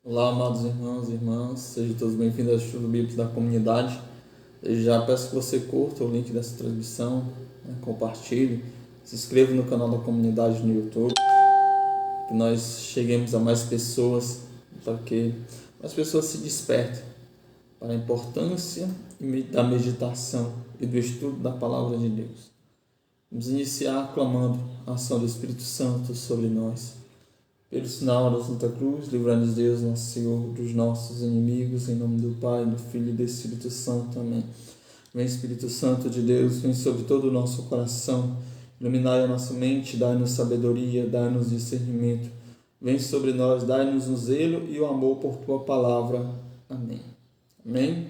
Olá, amados irmãos e irmãs, sejam todos bem-vindos ao Estudo Bíblico da Comunidade. Eu já peço que você curta o link dessa transmissão, compartilhe, se inscreva no canal da comunidade no YouTube, que nós cheguemos a mais pessoas, para que mais pessoas se despertem para a importância da meditação e do estudo da Palavra de Deus. Vamos iniciar clamando a ação do Espírito Santo sobre nós. Pelo sinal da Santa Cruz, livrai-nos Deus, nosso Senhor, dos nossos inimigos, em nome do Pai, do Filho e do Espírito Santo. Amém. Vem, Espírito Santo de Deus, vem sobre todo o nosso coração, iluminai a nossa mente, dai-nos sabedoria, dai-nos discernimento. Vem sobre nós, dai-nos o zelo e o amor por Tua Palavra. Amém. Amém.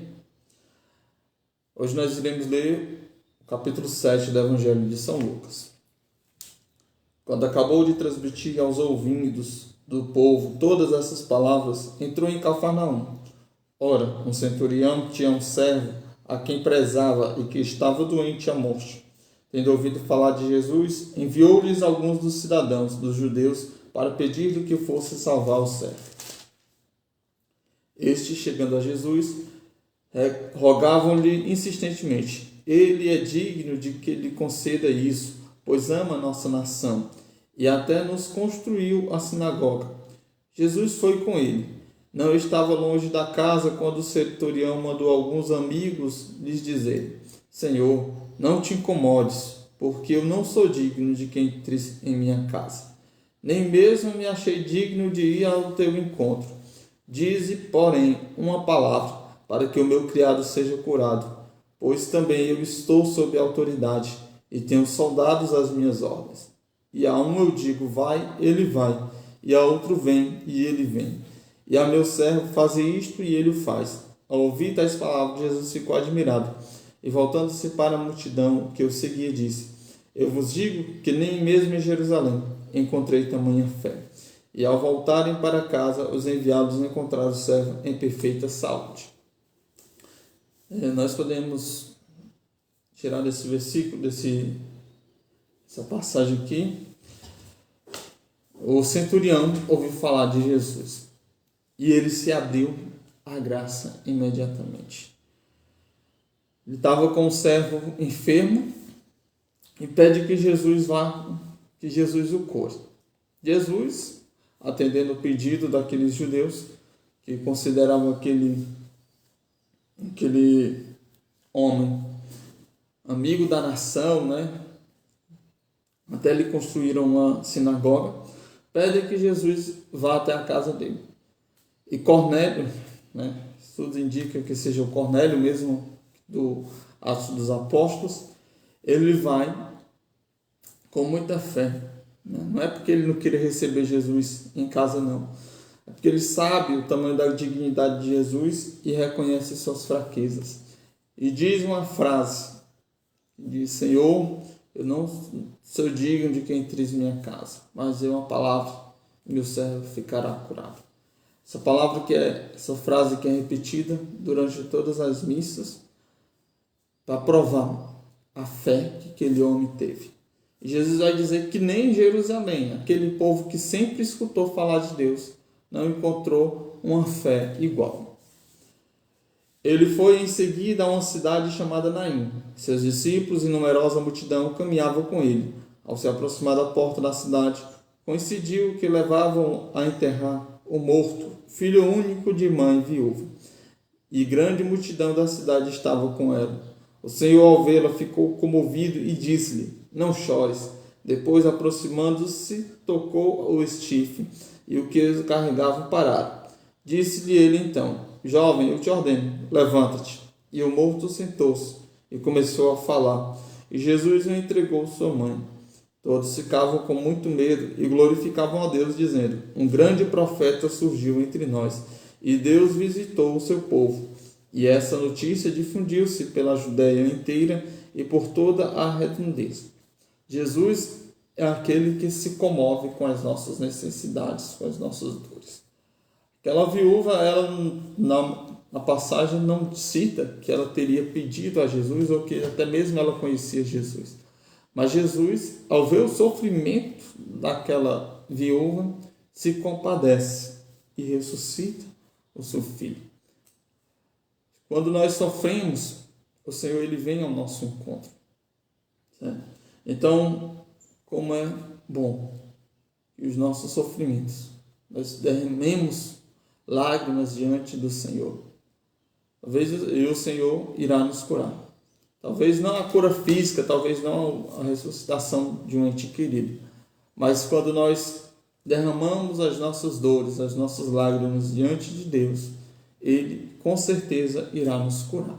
Hoje nós iremos ler o capítulo 7 do Evangelho de São Lucas. Quando acabou de transmitir aos ouvidos do povo todas essas palavras, entrou em Cafarnaum. Ora, um centurião tinha um servo a quem prezava e que estava doente à morte. Tendo ouvido falar de Jesus, enviou-lhes alguns dos cidadãos dos judeus para pedir-lhe que fosse salvar o servo. Este, chegando a Jesus, rogavam-lhe insistentemente: ele é digno de que lhe conceda isso, pois ama a nossa nação, e até nos construiu a sinagoga. Jesus foi com ele. Não estava longe da casa quando o centurião mandou alguns amigos lhes dizer: Senhor, não te incomodes, porque eu não sou digno de que entres em minha casa. Nem mesmo me achei digno de ir ao teu encontro. Dize, porém, uma palavra, para que o meu criado seja curado, pois também eu estou sob autoridade e tenho soldados às minhas ordens. E a um eu digo, vai, ele vai, e a outro vem, e ele vem. E a meu servo, faze isto, e ele o faz. Ao ouvir tais palavras, Jesus ficou admirado, e voltando-se para a multidão que o seguia, disse: eu vos digo que nem mesmo em Jerusalém encontrei tamanha fé. E ao voltarem para casa, os enviados encontraram o servo em perfeita saúde. Nós podemos tirar desse versículo, essa passagem aqui. O centurião ouviu falar de Jesus e ele se abriu à graça imediatamente. Ele estava com um servo enfermo e pede que Jesus vá, que Jesus o cure. Jesus, atendendo o pedido daqueles judeus que consideravam aquele homem amigo da nação, até lhe construíram uma sinagoga, pede que Jesus vá até a casa dele. E Cornélio, tudo indica que seja o Cornélio mesmo do Atos dos Apóstolos, ele vai com muita fé. Não é porque ele não queria receber Jesus em casa, não. É porque ele sabe o tamanho da dignidade de Jesus e reconhece suas fraquezas. E diz uma frase, diz: Senhor, eu não sou digno de que entres em minha casa, mas é uma palavra, meu servo ficará curado. Essa frase que é repetida durante todas as missas, para provar a fé que aquele homem teve. E Jesus vai dizer que nem em Jerusalém, aquele povo que sempre escutou falar de Deus, não encontrou uma fé igual. Ele foi em seguida a uma cidade chamada Naim. Seus discípulos e numerosa multidão caminhavam com ele. Ao se aproximar da porta da cidade, coincidiu que levavam a enterrar o morto, filho único de mãe viúva. E grande multidão da cidade estava com ela. O Senhor, ao vê-la, ficou comovido e disse-lhe: não chores. Depois, aproximando-se, tocou o estifo, e o que eles carregavam pararam. Disse-lhe ele então: jovem, eu te ordeno, levanta-te. E o morto sentou-se e começou a falar. E Jesus o entregou sua mãe. Todos ficavam com muito medo e glorificavam a Deus, dizendo: um grande profeta surgiu entre nós, e Deus visitou o seu povo. E essa notícia difundiu-se pela Judéia inteira e por toda a redondeza. Jesus é aquele que se comove com as nossas necessidades, com as nossas dores. Aquela viúva, ela na passagem não cita que ela teria pedido a Jesus ou que até mesmo ela conhecia Jesus. Mas Jesus, ao ver o sofrimento daquela viúva, se compadece e ressuscita o seu Filho. Quando nós sofremos, o Senhor ele vem ao nosso encontro. Certo? Então, como é bom que os nossos sofrimentos, nós derramemos lágrimas diante do Senhor. Talvez o Senhor irá nos curar. Talvez não a cura física, talvez não a ressuscitação de um ente querido. Mas quando nós derramamos as nossas dores, as nossas lágrimas diante de Deus, Ele com certeza irá nos curar.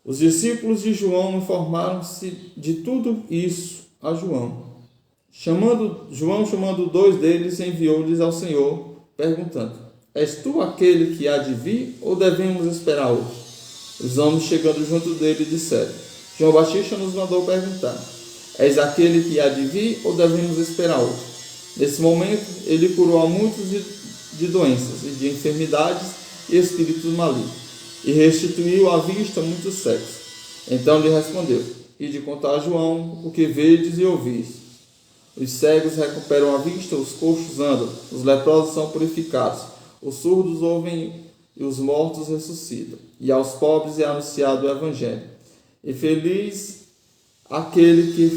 Os discípulos de João informaram-se de tudo isso a João. Chamando 2 deles, enviou-lhes ao Senhor, perguntando: És tu aquele que há de vir, ou devemos esperar outro? Os homens, chegando junto dele, disseram: João Batista nos mandou perguntar: És aquele que há de vir, ou devemos esperar outro? Nesse momento, ele curou a muitos de doenças e de enfermidades e espíritos malignos, e restituiu à vista muitos cegos. Então lhe respondeu: Ide contar a João o que vedes e ouvis. Os cegos recuperam a vista, os coxos andam, os leprosos são purificados, os surdos ouvem e os mortos ressuscitam, e aos pobres é anunciado o Evangelho. E feliz aquele que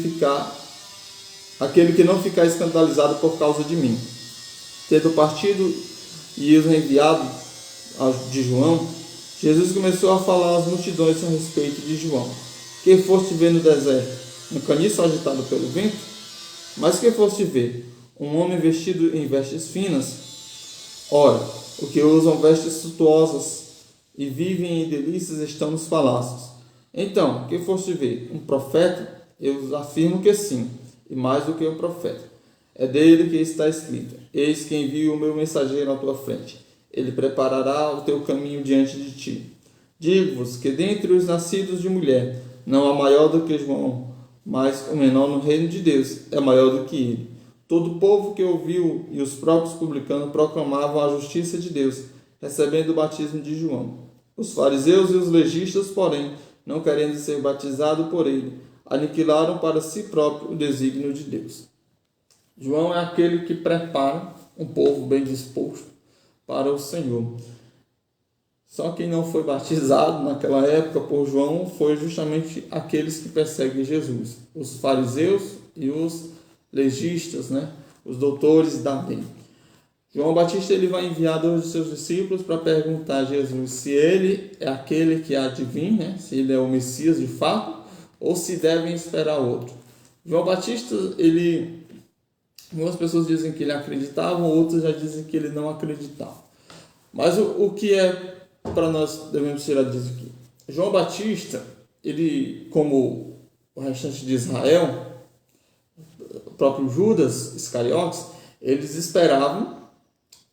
não ficar escandalizado por causa de mim. Tendo partido e os enviado de João, Jesus começou a falar às multidões a respeito de João. Que foste ver no deserto? Um caniço agitado pelo vento? Mas que foste ver? Um homem vestido em vestes finas? Ora, os que usam vestes suntuosas e vivem em delícias estão nos palácios. Então, que foste ver? Um profeta? Eu afirmo que sim, e mais do que um profeta. É dele que está escrito: Eis que envio o meu mensageiro à tua frente. Ele preparará o teu caminho diante de ti. Digo-vos que dentre os nascidos de mulher não há maior do que João, mas o menor no reino de Deus é maior do que ele. Todo o povo que ouviu e os próprios publicanos proclamavam a justiça de Deus, recebendo o batismo de João. Os fariseus e os legistas, porém, não querendo ser batizados por ele, aniquilaram para si próprio o desígnio de Deus. João é aquele que prepara um povo bem disposto para o Senhor. Só quem não foi batizado naquela época por João foi justamente aqueles que perseguem Jesus, os fariseus e os legistas, os doutores da lei. João Batista ele vai enviar 2 de seus discípulos para perguntar a Jesus se ele é aquele que há de vir, se ele é o Messias de fato, ou se devem esperar outro. João Batista, algumas pessoas dizem que ele acreditava, outras já dizem que ele não acreditava. Mas o que é para nós devemos tirar disso aqui? João Batista, ele, como o restante de Israel, o próprio Judas Iscariotes, eles esperavam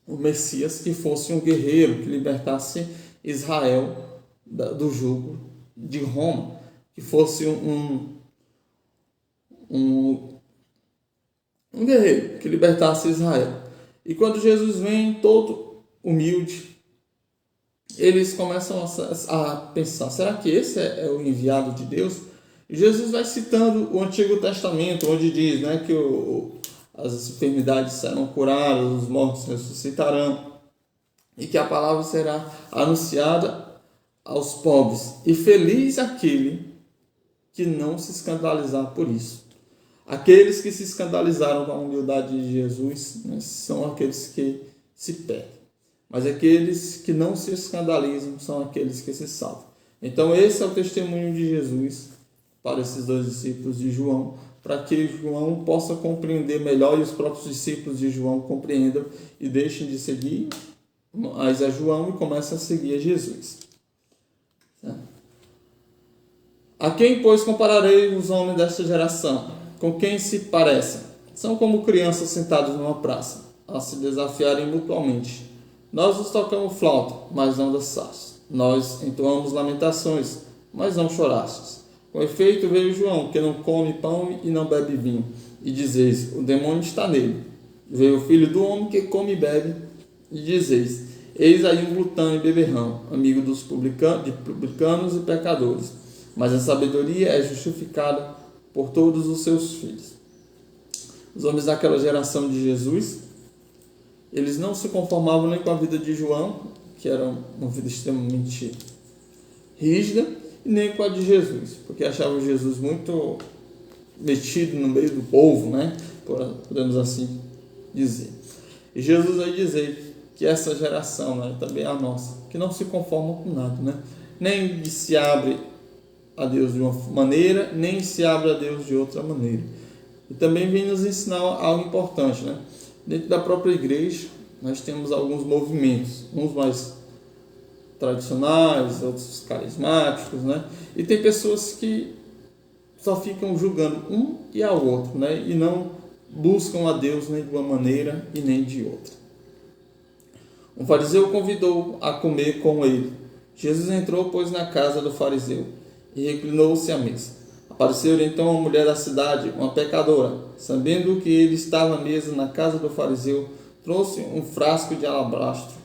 o Messias que fosse um guerreiro, que libertasse Israel do jugo de Roma, que fosse um guerreiro que libertasse Israel. E quando Jesus vem todo humilde, eles começam a pensar: será que esse é o enviado de Deus? E Jesus vai citando o Antigo Testamento, onde diz que as enfermidades serão curadas, os mortos ressuscitarão, e que a palavra será anunciada aos pobres. E feliz aquele que não se escandalizar por isso. Aqueles que se escandalizaram com a humildade de Jesus são aqueles que se perdem. Mas aqueles que não se escandalizam são aqueles que se salvam. Então esse é o testemunho de Jesus para esses 2 discípulos de João, para que João possa compreender melhor e os próprios discípulos de João compreendam e deixem de seguir mais a João e comecem a seguir a Jesus. A quem, pois, compararei os homens desta geração? Com quem se parecem? São como crianças sentadas numa praça, a se desafiarem mutuamente. Nós nos tocamos flauta, mas não dançastes. Nós entoamos lamentações, mas não chorastes. Com efeito veio João, que não come pão e não bebe vinho, e dizeis: o demônio está nele. Veio o filho do homem, que come e bebe, e dizeis: eis aí um glutão e beberrão, amigo dos publicanos e pecadores. Mas a sabedoria é justificada por todos os seus filhos. Os homens daquela geração de Jesus, Eles não se conformavam nem com a vida de João, que era uma vida extremamente rígida, e nem com a de Jesus, porque achavam Jesus muito metido no meio do povo, né? Podemos assim dizer. E Jesus vai dizer que essa geração, né, também é a nossa, que não se conforma com nada, né? Nem se abre a Deus de uma maneira, nem se abre a Deus de outra maneira. E também vem nos ensinar algo importante, né? Dentro da própria igreja, nós temos alguns movimentos, uns mais tradicionais, outros carismáticos, né? E tem pessoas que só ficam julgando um e ao outro, né? E não buscam a Deus nem de uma maneira e nem de outra. Um fariseu convidou a comer com ele. Jesus entrou, pois, na casa do fariseu e reclinou-se à mesa. Apareceu então uma mulher da cidade, uma pecadora. Sabendo que ele estava à mesa na casa do fariseu, trouxe um frasco de alabastro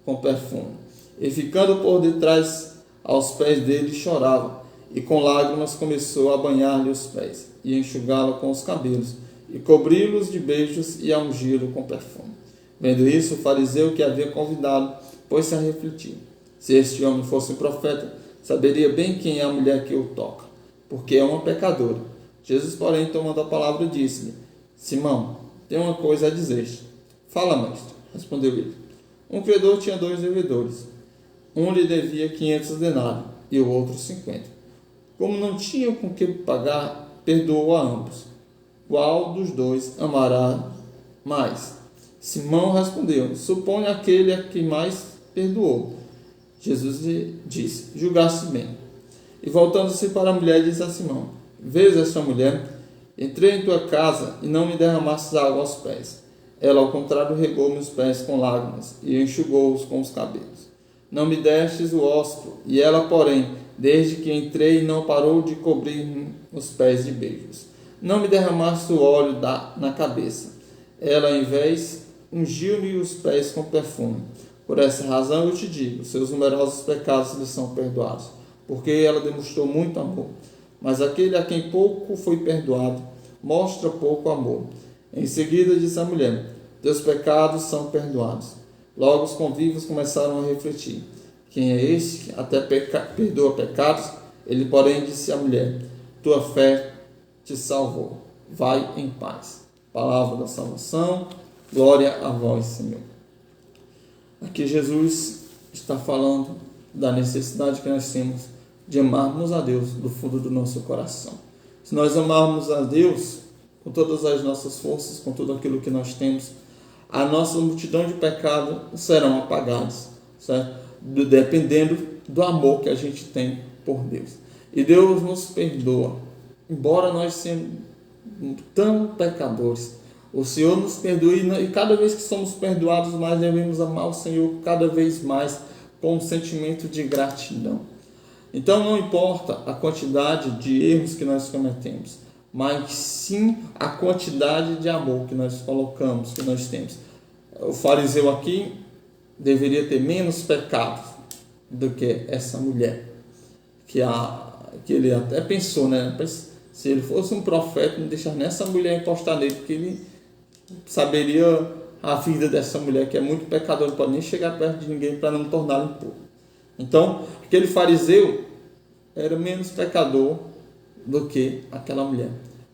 com perfume. E ficando por detrás aos pés dele, chorava, e com lágrimas começou a banhar-lhe os pés, e enxugá-lo com os cabelos, e cobri-los de beijos, e a ungí-lo com perfume. Vendo isso, o fariseu que havia convidado pôs-se a refletir. Se este homem fosse um profeta, saberia bem quem é a mulher que o toca, porque é uma pecadora. Jesus, porém, tomando a palavra, disse-lhe: Simão, tenho uma coisa a dizer-te. Fala, mestre, respondeu ele. Um credor tinha 2 devedores. Um lhe devia 500 denários e o outro 50. Como não tinha com que pagar, perdoou a ambos. Qual dos dois amará mais? Simão respondeu: Suponho aquele a quem mais perdoou. Jesus lhe disse: Julgaste bem. E voltando-se para a mulher, disse a Simão: Vês esta mulher? Entrei em tua casa e não me derramastes água aos pés. Ela, ao contrário, regou meus pés com lágrimas e enxugou-os com os cabelos. Não me destes o ósculo, e ela, porém, desde que entrei, não parou de cobrir os pés de beijos. Não me derramaste o óleo na cabeça. Ela, ao invés, ungiu-me os pés com perfume. Por essa razão eu te digo, seus numerosos pecados lhe são perdoados, porque ela demonstrou muito amor. Mas aquele a quem pouco foi perdoado, mostra pouco amor. Em seguida disse a mulher: Teus pecados são perdoados. Logo os convívio começaram a refletir: Quem é este que até perdoa pecados? Ele, porém, disse à mulher: Tua fé te salvou. Vai em paz. Palavra da salvação. Glória a vós, Senhor. Aqui Jesus está falando da necessidade que nós temos de amarmos a Deus do fundo do nosso coração. Se nós amarmos a Deus com todas as nossas forças, com tudo aquilo que nós temos, a nossa multidão de pecados serão apagados, certo? Dependendo do amor que a gente tem por Deus. E Deus nos perdoa, embora nós sejamos tão pecadores. O Senhor nos perdoe, e cada vez que somos perdoados, nós devemos amar o Senhor cada vez mais com um sentimento de gratidão. Então não importa a quantidade de erros que nós cometemos, mas sim a quantidade de amor que nós colocamos, que nós temos. O fariseu aqui deveria ter menos pecados do que essa mulher, que ele até pensou, né? Se ele fosse um profeta, não deixar nessa mulher encostar nele, porque ele saberia a vida dessa mulher, que é muito pecadora, não pode nem chegar perto de ninguém para não torná-lo impuro. Então, aquele fariseu era menos pecador do que aquela mulher,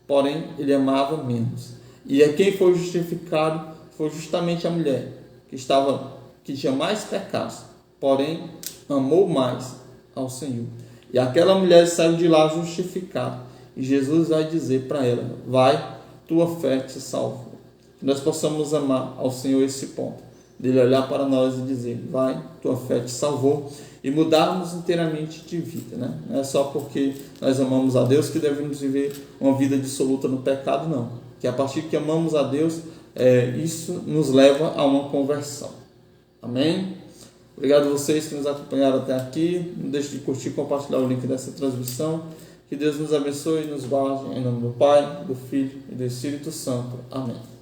porém ele amava menos. E quem foi justificado foi justamente a mulher, que tinha mais pecados, porém amou mais ao Senhor. E aquela mulher saiu de lá justificada, e Jesus vai dizer para ela: vai, tua fé te salvou. Que nós possamos amar ao Senhor esse ponto, dele olhar para nós e dizer: vai, tua fé te salvou, e mudarmos inteiramente de vida, né? Não é só porque nós amamos a Deus que devemos viver uma vida dissoluta no pecado, não. Que a partir que amamos a Deus, isso nos leva a uma conversão. Amém? Obrigado a vocês que nos acompanharam até aqui. Não deixe de curtir e compartilhar o link dessa transmissão. Que Deus nos abençoe e nos guarde, em nome do Pai, do Filho e do Espírito Santo. Amém.